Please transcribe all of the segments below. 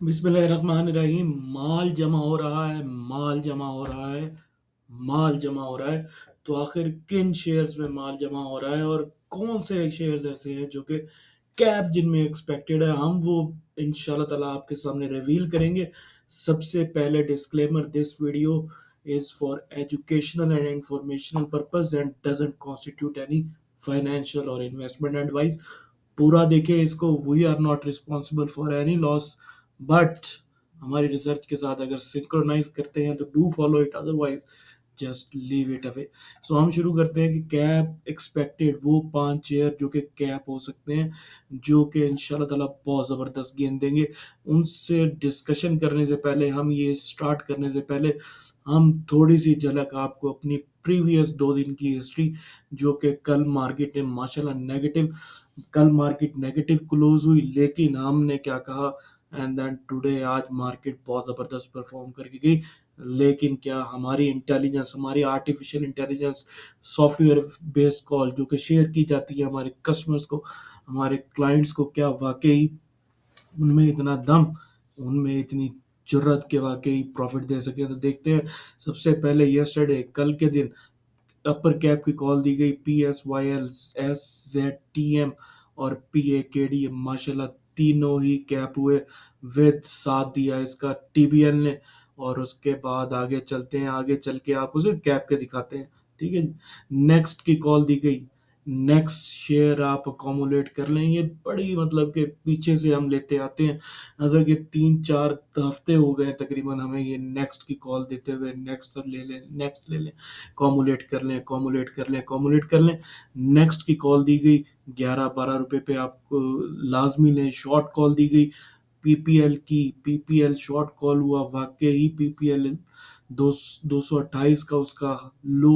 बिस्मिल्लाहिर्रहमानिर्रहीम। माल जमा हो रहा है, माल जमा हो रहा है, माल जमा हो रहा है। तो आखिर किन शेयर्स में माल जमा हो रहा है और कौन से शेयर्स ऐसे हैं जो कि कैप जिनमें एक्सपेक्टेड है, हम वो इंशाल्लाह ताला आपके सामने रिवील करेंगे। सबसे पहले disclaimer, this video is for educational and informational purpose and doesn't constitute any financial or investment advice. पूरा देखें इसको। We are not responsible for any loss, but हमारी रिसर्च के साथ अगर सिंक्रोनाइज करते हैं तो do follow it, otherwise just leave it away. So हम शुरू करते हैं कि कैप एक्सपेक्टेड वो 5 शेयर जो कि कैप हो सकते हैं, जो कि इंशाल्लाह ताला बहुत ज़बरदस्त गेंद देंगे। उनसे डिस्कशन करने से पहले, हम ये स्टार्ट करने से पहले, हम थोड़ी सी झलक आपको अपनी प्रीवियस 2 दिन की हिस्ट्री, जो कि कल मार्केट ने माशाल्लाह नेगेटिव, कल मार्केट नेगेटिव क्लोज हुई, लेकिन हमने क्या कहा, एंड देन टुडे आज मार्केट बहुत ज़बरदस्त परफॉर्म करके गई। लेकिन क्या हमारी इंटेलिजेंस, हमारी artificial intelligence, software based call जो कि शेयर की जाती है हमारे कस्टमर्स को, हमारे क्लाइंट्स को, क्या वाकई उनमें इतना दम, उनमें इतनी जुर्रत के वाकई प्रॉफिट दे सके? तो देखते हैं। सबसे पहले यस्टरडे, कल के दिन, अपर कैप की कॉल दी गई। PSYL, SZTM और PAKD, माशाल्लाह तीनों ही कैप हुए, विद साथ दिया इसका TBL ने। और उसके बाद आगे चलते हैं, आगे चल के आपको सिर्फ कैप के दिखाते हैं, ठीक है। नेक्स्ट की कॉल दी गई। नेक्स्ट शेयर आप अकोमुलेट कर लें, ये बड़ी मतलब के पीछे से हम लेते आते हैं। अगर ये 3-4 हफ्ते हो गए तकरीबन हमें ये नेक्स्ट की कॉल देते हुए, नेक्स्ट ले लें, नेक्स्ट ले लें, कॉमुलेट कर लें, कॉमुलेट कर लें, कॉमुलेट कर लें। नेक्स्ट की कॉल दी गई 11-12 रुपए पे, आपको लाजमी लें। शॉर्ट कॉल दी गई PPL की, PPL शॉर्ट कॉल हुआ, वाकई ही PPL 228 का उसका लो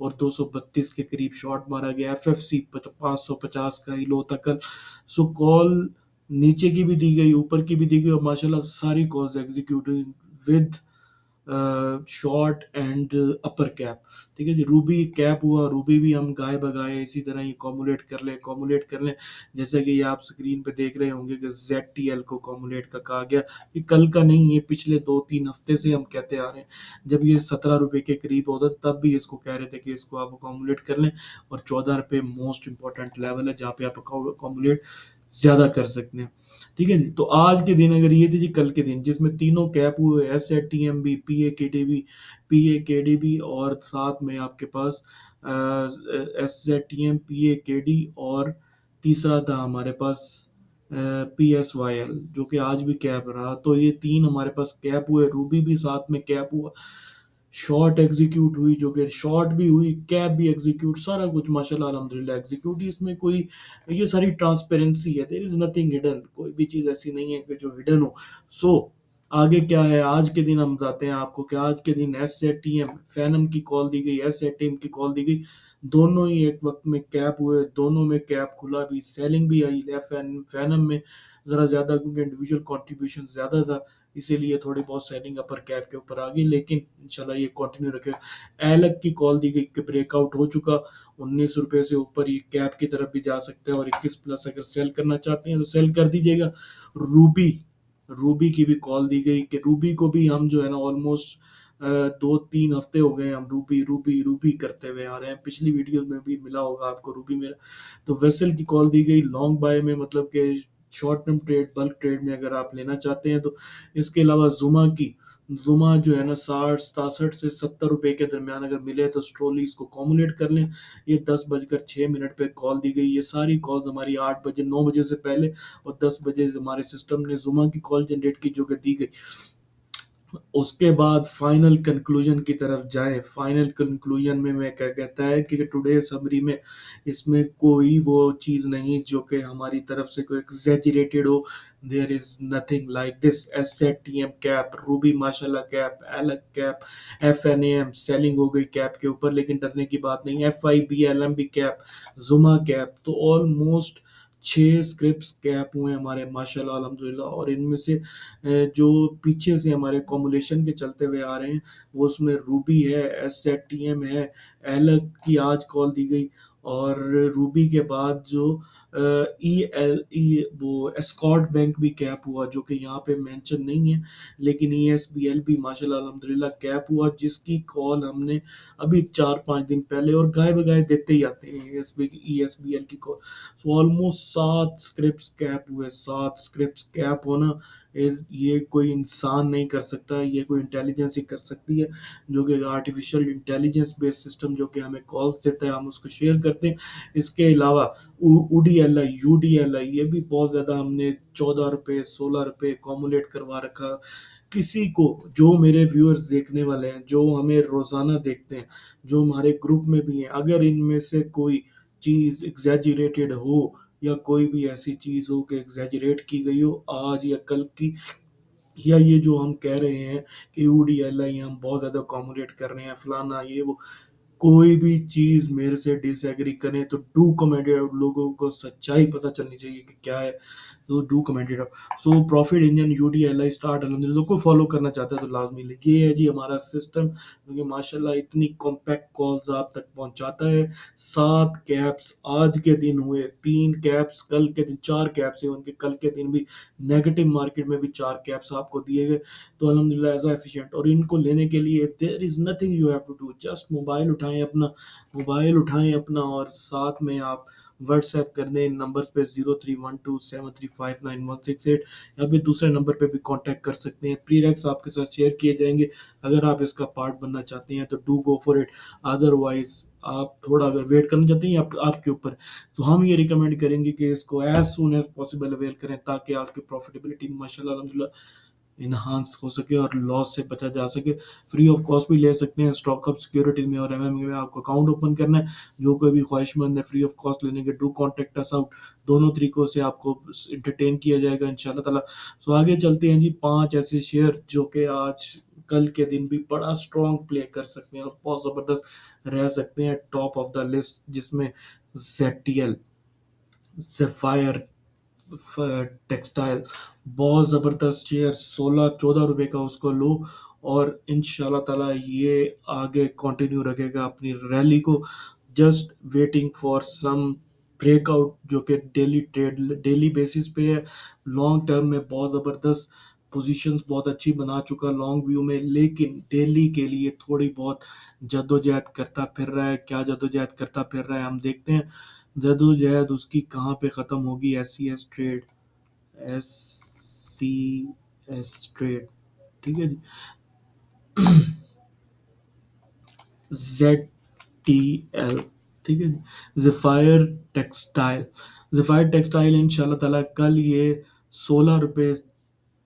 और 232 के करीब शॉर्ट मारा गया। FFC 550 का ही लो था कल। सो कॉल नीचे की भी दी गई, ऊपर की भी दी गई, और माशाल्लाह सारी कॉल्स एग्जीक्यूट हुई with short and upper cap, ठीक है जी। रूबी कैप हुआ, रूबी भी हम गाय बगाए इसी तरह ही कॉमुलेट कर लें, कॉमुलेट कर लें। जैसे कि ये आप स्क्रीन पे देख रहे होंगे कि ZTL को कॉमुलेट का कहा गया। ये कल का नहीं, ये पिछले 2-3 हफ्ते से हम कहते आ रहे हैं। जब ये 17 रुपए के करीब होता तब भी इसको कह रहे थे कि इसको आप कॉमुलेट कर लें। और 14 रुपये मोस्ट इंपॉर्टेंट लेवल है जहाँ पे आप कॉमुलेट ज्यादा कर सकते हैं, ठीक है जी। तो आज के दिन, अगर ये थे जी कल के दिन, जिसमें तीनों कैप हुए, SATM भी, PAKD भी, और साथ में आपके पास SZTM, PAKD, और तीसरा था हमारे पास PSYL, जो कि आज भी कैप रहा। तो ये तीन हमारे पास कैप हुए, रूबी भी साथ में कैप हुआ, शॉर्ट एग्जीक्यूट हुई, जो कि शॉर्ट भी हुई, कैप भी एग्जीक्यूट, सारा कुछ माशाल्लाह अल्हम्दुलिल्लाह एग्जीक्यूट ही। इसमें कोई, ये सारी ट्रांसपेरेंसी है, देयर इज नथिंग हिडन, कोई भी चीज़ ऐसी नहीं है कि जो हिडन हो। सो आगे क्या है आज के दिन, हम बताते हैं आपको कि आज के दिन SATM, फैनम की कॉल दी गई, SATM की कॉल दी गई। दोनों ही एक वक्त में कैप हुए, दोनों में कैप खुला भी, सेलिंग भी आई है। फैनम में ज़रा ज़्यादा, क्योंकि इंडिविजुअल कंट्रीब्यूशन ज़्यादा था, इसीलिए थोड़ी बहुत सेलिंग अपर कैप के ऊपर आ गई, लेकिन इंशाल्लाह ये कंटिन्यू रखेगा। एलक की कॉल दी गई कि ब्रेकआउट हो चुका, 19 रुपए से ऊपर ये कैप की तरफ भी जा सकता है, और 21 प्लस अगर सेल करना चाहते हैं तो सेल कर दीजिएगा। रूबी, रूबी की भी कॉल दी गई कि रूबी को भी हम जो है ना ऑलमोस्ट 2-3 हफ्ते हो गए हम रूबी रूबी रूबी करते हुए आ रहे हैं। पिछली वीडियो में भी मिला होगा आपको रूबी मेरा। तो वेसल की कॉल दी गई लॉन्ग बाय में, मतलब कि short term trade, bulk trade में अगर आप लेना चाहते हैं तो। इसके अलावा जुमा की, जुमा जो है ना 60, 67 से 70 रुपए के दरमियान अगर मिले तो स्ट्रोली इसको कॉमुलेट कर लें। ये 10:06 पे कॉल दी गई। ये सारी कॉल्स हमारी 8 बजे, 9 बजे से पहले, और 10 बजे हमारे सिस्टम ने जुमा की कॉल जनरेट की, जो कि दी गई। उसके बाद फाइनल कंक्लूजन की तरफ जाएं। फाइनल कंक्लूजन में मैं क्या कहता है कि टुडे समरी में इसमें कोई वो चीज़ नहीं जो कि हमारी तरफ से कोई एग्जैजरेटेड हो। There is nothing like this. SATM cap, Ruby माशाल्लाह कैप, अलग कैप, FNAM सेलिंग हो गई कैप के ऊपर, लेकिन डरने की बात नहीं। FIBLM भी कैप, जुमा कैप, तो ऑलमोस्ट 6 स्क्रिप्ट कैप हुए हमारे माशाल्लाह अल्हम्दुलिल्लाह। और इनमें से जो पीछे से हमारे कॉमुलेशन के चलते हुए आ रहे हैं, वो उसमें रूबी है, SATM है, एलक की आज कॉल दी गई, और रूबी के बाद जो वो एस्कॉर्ट बैंक भी कैप हुआ, जो कि यहाँ पे मेंशन नहीं है, लेकिन ESBL भी माशाल्लाह अल्हम्दुलिल्लाह कैप हुआ, जिसकी कॉल हमने अभी 4-5 दिन पहले, और गाय बगाए देते ही आते हैं ESBL की call. So almost 7 script cap हुए। 7 स्क्रिप्ट कैप होना ये कोई इंसान नहीं कर सकता, ये कोई इंटेलिजेंस ही कर सकती है, जो कि आर्टिफिशियल इंटेलिजेंस बेस्ड सिस्टम जो कि हमें कॉल्स देता है, हम उसको शेयर करते हैं। इसके अलावा UDLI UDLI ये भी बहुत ज़्यादा हमने 14 रुपये 16 रुपये कॉमुलेट करवा रखा। किसी को, जो मेरे व्यूअर्स देखने वाले हैं, जो हमें रोज़ाना देखते हैं, जो हमारे ग्रुप में भी हैं, अगर इनमें से कोई चीज़ एग्जैजरेटेड हो, या कोई भी ऐसी चीज़ हो कि एग्जैजरेट की गई हो आज या कल की, या ये जो हम कह रहे हैं कि UDLI हम बहुत ज़्यादा कॉमुलेट कर रहे हैं फलाना ये वो, कोई भी चीज मेरे से डिसएग्री करें तो डू कमेंट इट आउट। लोगों को सच्चाई पता चलनी चाहिए कि क्या है, तो do comment it out. So profit engine UDLI start अलहमदिल्ला को फॉलो करना चाहता है तो लाजमी ले। ये है जी हमारा सिस्टम, क्योंकि माशाल्लाह इतनी कॉम्पैक्ट कॉल्स आप तक पहुंचाता है। 7 कैप्स आज के दिन हुए, 3 कैप्स कल के दिन, 4 कैप्स है उनके कल के दिन भी, नेगेटिव मार्केट में भी 4 कैप्स आपको दिए गए। तो अल्हम्दुलिल्लाह ऐसा एफिशिएंट, और इनको लेने के लिए there is nothing you have to do, just mobile उठाएं अपना और साथ में आप व्हाट्सएप कर दें नंबर पे 031273599168, या फिर दूसरे नंबर पे भी कांटेक्ट कर सकते हैं। प्रीरेक्स आपके साथ शेयर किए जाएंगे, अगर आप इसका पार्ट बनना चाहते हैं तो do go for it. Otherwise आप थोड़ा अगर वेट करना चाहते हैं, आपके ऊपर, तो हम ये रिकमेंड करेंगे कि इसको as soon as possible avail करें, ताकि आपकी प्रॉफिटेबिलिटी माशाल्लाह अल्हम्दुलिल्लाह इन्हांस हो सके और लॉस से बचा जा सके। फ्री ऑफ कॉस्ट भी ले सकते हैं, स्टॉक अप सिक्योरिटी में और MMA में आपको अकाउंट ओपन करना है। जो कोई भी ख्वाहिशमंद है फ्री ऑफ कॉस्ट लेने के, डू कॉन्टेक्ट अस आउट। दोनों तरीकों से आपको इंटरटेन किया जाएगा इंशाल्लाह ताला। सो आगे चलते हैं जी, 5 ऐसे शेयर जो कि आज कल के दिन भी बड़ा स्ट्रॉन्ग प्ले कर सकते हैं और बहुत ज़बरदस्त रह सकते हैं टॉप ऑफ द लिस्ट, जिसमें ZTL, Sapphire टेक्सटाइल, बहुत ज़बरदस्त शेयर, 16-14 रुपए का उसको लो, और इंशाल्लाह ताला ये आगे कंटिन्यू रखेगा अपनी रैली को। Just waiting for some breakout, जो कि डेली बेसिस पे है। लॉन्ग टर्म में बहुत ज़बरदस्त पोजीशंस बहुत अच्छी बना चुका लॉन्ग व्यू में, लेकिन डेली के लिए थोड़ी बहुत जद्दोजहद करता फिर रहा है। क्या जद्दोजहद करता फिर रहा है हम देखते हैं। जद्दोजहद उसकी कहाँ पे ख़त्म होगी? SCS ट्रेड, ठीक है जी। ZTL, ठीक है जी। ज़ेफायर टेक्सटाइल इंशाल्लाह ताला कल ये 16 रुपये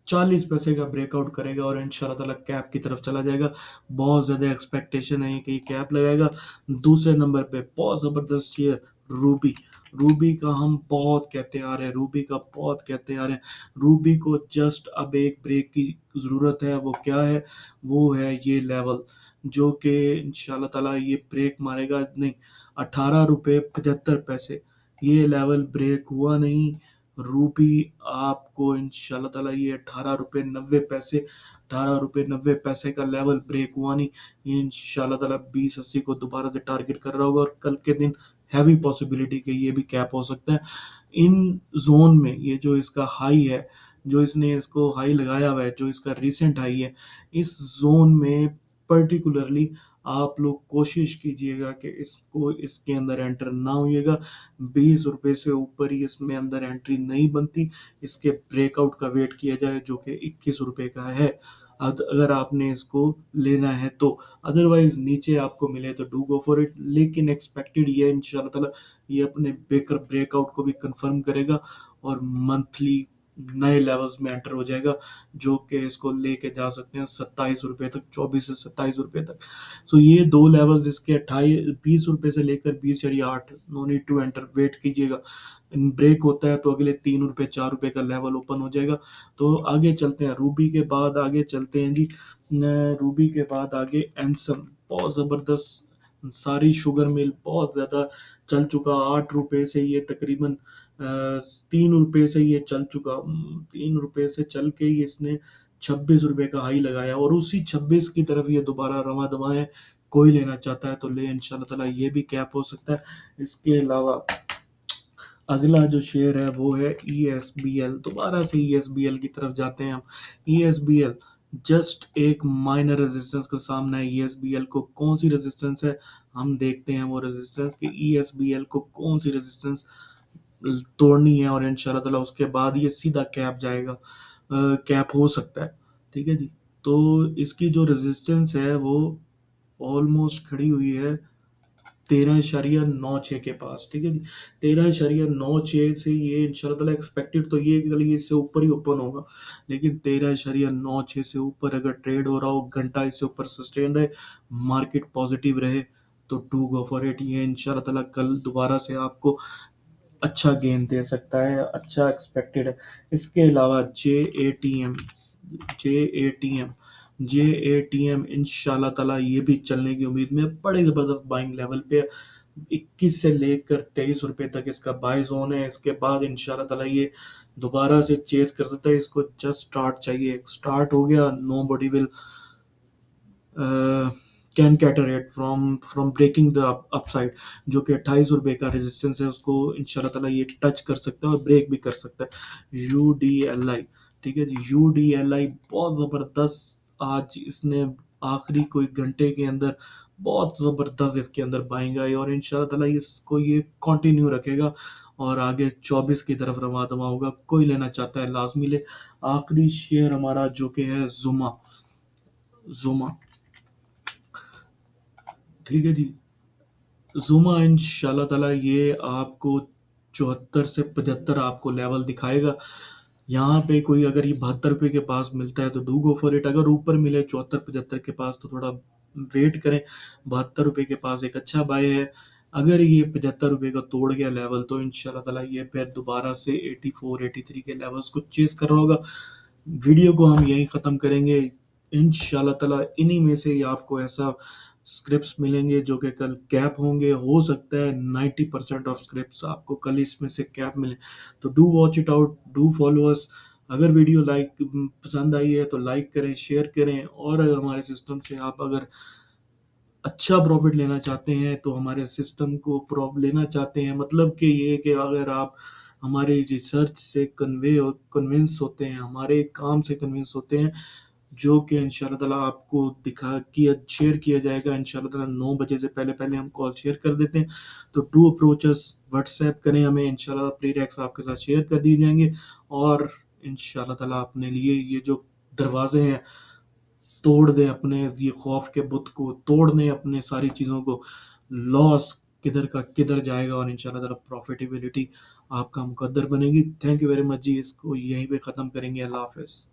40 पैसे का ब्रेकआउट करेगा और इंशाल्लाह ताला कैप की तरफ चला जाएगा। बहुत ज़्यादा एक्सपेक्टेशन है कि ये कैप लगाएगा। दूसरे नंबर पे बहुत ज़बरदस्त शेयर रूबी। रूबी का हम बहुत कहते आ रहे हैं, रूबी का बहुत कहते आ रहे हैं। रूबी को जस्ट अब एक ब्रेक की ज़रूरत है। वो क्या है? वो है ये लेवल, जो कि इंशाल्लाह ताला ये ब्रेक मारेगा। नहीं, 18 रुपये 75 पैसे, ये लेवल ब्रेक हुआ नहीं। रूबी आपको इंशाल्लाह ताला ये 18 रुपये 90 पैसे, 18 रुपये 90 पैसे का लेवल ब्रेक हुआ नहीं। ये इंशाल्लाह ताला 2080 को दोबारा से टारगेट कर रहा होगा, और कल के दिन हैवी पॉसिबिलिटी कि ये भी कैप हो सकता है। इन जोन में ये जो इसका हाई है, जो इसने इसको हाई लगाया हुआ है, जो इसका रिसेंट हाई है, इस जोन में पर्टिकुलरली आप लोग कोशिश कीजिएगा कि इसको इसके अंदर एंटर ना होइएगा। 20 रुपये से ऊपर ही इसमें अंदर एंट्री नहीं बनती। इसके ब्रेकआउट का वेट किया जाए, जो कि 21 रुपये का है, अगर आपने इसको लेना है तो। अदरवाइज नीचे आपको मिले तो डू गो फॉर इट, लेकिन एक्सपेक्टेड ये इंशाल्लाह ताला ये अपने ब्रेकआउट को भी कंफर्म करेगा और मंथली नए लेवल्स में एंटर हो जाएगा, जो कि इसको लेके जा सकते हैं 27 रुपये तक, 24 से 27 रुपये तक। सो ये दो लेवल्स इसके 20 रुपये से लेकर 20.8, no need to enter, wait कीजिएगा। ब्रेक होता है तो अगले 3 रुपये 4 रुपये का लेवल ओपन हो जाएगा। तो आगे चलते हैं, रूबी के बाद आगे चलते हैं जी। रूबी के बाद आगे एंसम, बहुत ज़बरदस्त। सारी शुगर मिल बहुत ज़्यादा चल चुका, 8 रुपये से ये तकरीबन 3 रुपये से ये चल चुका। 3 रुपये से चल के ही इसने 26 रुपये का हाई लगाया, और उसी 26 की तरफ ये दोबारा रवा दवा है। कोई लेना चाहता है तो ले, इंशाल्लाह ताला ये भी कैप हो सकता है। इसके अलावा अगला जो शेयर है वो है ESBL। दोबारा से ESBL की तरफ जाते हैं हम। ESBL जस्ट एक माइनर रेजिस्टेंस का सामना है। ESBL को कौन सी रेजिस्टेंस है, हम देखते हैं वो रेजिस्टेंस कि ESBL को कौन सी रेजिस्टेंस तोड़नी है, और इंशाल्लाह ताला उसके बाद ये सीधा कैप जाएगा, कैप हो सकता है। ठीक है जी। तो इसकी जो रेजिस्टेंस है वो ऑलमोस्ट खड़ी हुई है 13.96 के पास। ठीक है जी। 13.96 से ये इंशाल्लाह ताला एक्सपेक्टेड तो ये है कि कल ये इससे ऊपर ही ओपन होगा, लेकिन 13.96 से ऊपर अगर ट्रेड हो रहा हो, घंटा इससे ऊपर सस्टेन रहे, मार्केट पॉजिटिव रहे, तो टू गो फॉर इट। ये इंशाल्लाह ताला कल दोबारा से आपको अच्छा गेन दे सकता है, अच्छा एक्सपेक्टेड है। इसके अलावा जे ए टी एम इंशाल्लाह ताला ये भी चलने की उम्मीद में बड़े ज़बरदस्त बाइंग लेवल पे 21 से लेकर 23 रुपए तक इसका बाय जोन है। इसके बाद इंशाल्लाह ताला ये दोबारा से चेज कर सकता है। इसको जस्ट स्टार्ट चाहिए, स्टार्ट हो गया, nobody will can cater it from breaking the upside. जो कि 28 रुपए का रेजिस्टेंस है, उसको इंशाल्लाह ताला ये टच कर सकता है और ब्रेक भी कर सकता है। UDLI, ठीक है जी। UDLI बहुत ज़बरदस्त, आज इसने आखिरी कोई घंटे के अंदर बहुत ज़बरदस्त इसके अंदर बाइंग आई, और इंशाल्लाह ताला इसको ये कंटिन्यू रखेगा और आगे 24 की तरफ रवा दवा होगा। कोई लेना चाहता है लाजमी ले। आखिरी शेयर हमारा जो कि है जुमा। जुमा, ठीक है जी। जुमा इंशाल्लाह ताला ये आपको 74 से 75 आपको लेवल दिखाएगा। यहाँ पे कोई अगर ये 72 रुपए के पास मिलता है तो डू गो फॉर इट। अगर ऊपर मिले 74-75 के पास तो थोड़ा वेट करें। 72 रुपए के पास एक अच्छा बाय है। अगर ये 75 रुपए का तोड़ गया लेवल तो इंशाल्लाह ताला ये फिर दोबारा से 84-83 के लेवल्स को चेस कर रहा होगा। वीडियो को हम यहीं ख़त्म करेंगे। इंशाल्लाह ताला इन्हीं में से ही आपको ऐसा स्क्रिप्ट्स मिलेंगे जो कि कल कैप होंगे। हो सकता है 90% ऑफ स्क्रिप्ट्स आपको कल इसमें से कैप मिले। तो do watch it out, do follow us. अगर वीडियो पसंद आई है तो लाइक करें, शेयर करें, और अगर हमारे सिस्टम से आप अगर अच्छा प्रॉफिट लेना चाहते हैं तो हमारे सिस्टम को लेना चाहते हैं, मतलब कि ये कि अगर आप हमारे रिसर्च से कन्विंस होते हैं, हमारे काम से कन्विंस होते हैं, जो कि इंशाल्लाह ताला आपको दिखा किया शेयर किया जाएगा। इंशाल्लाह ताला 9 बजे से पहले पहले हम कॉल शेयर कर देते हैं। तो टू अप्रोचेस व्हाट्सएप करें हमें, इंशाल्लाह प्रीरेक्स आपके साथ शेयर कर दिए जाएंगे। और इंशाल्लाह ताला अपने लिए ये जो दरवाजे हैं तोड़ दें, अपने ये खौफ के बुत को तोड़ दें, अपने सारी चीज़ों को। लॉस किधर का किधर जाएगा और इंशाल्लाह ताला प्रॉफिटेबिलिटी आपका मुकद्दर बनेगी। थैंक यू वेरी मच जी। इसको यहीं पे ख़त्म करेंगे। अल्लाह हाफ़िज़।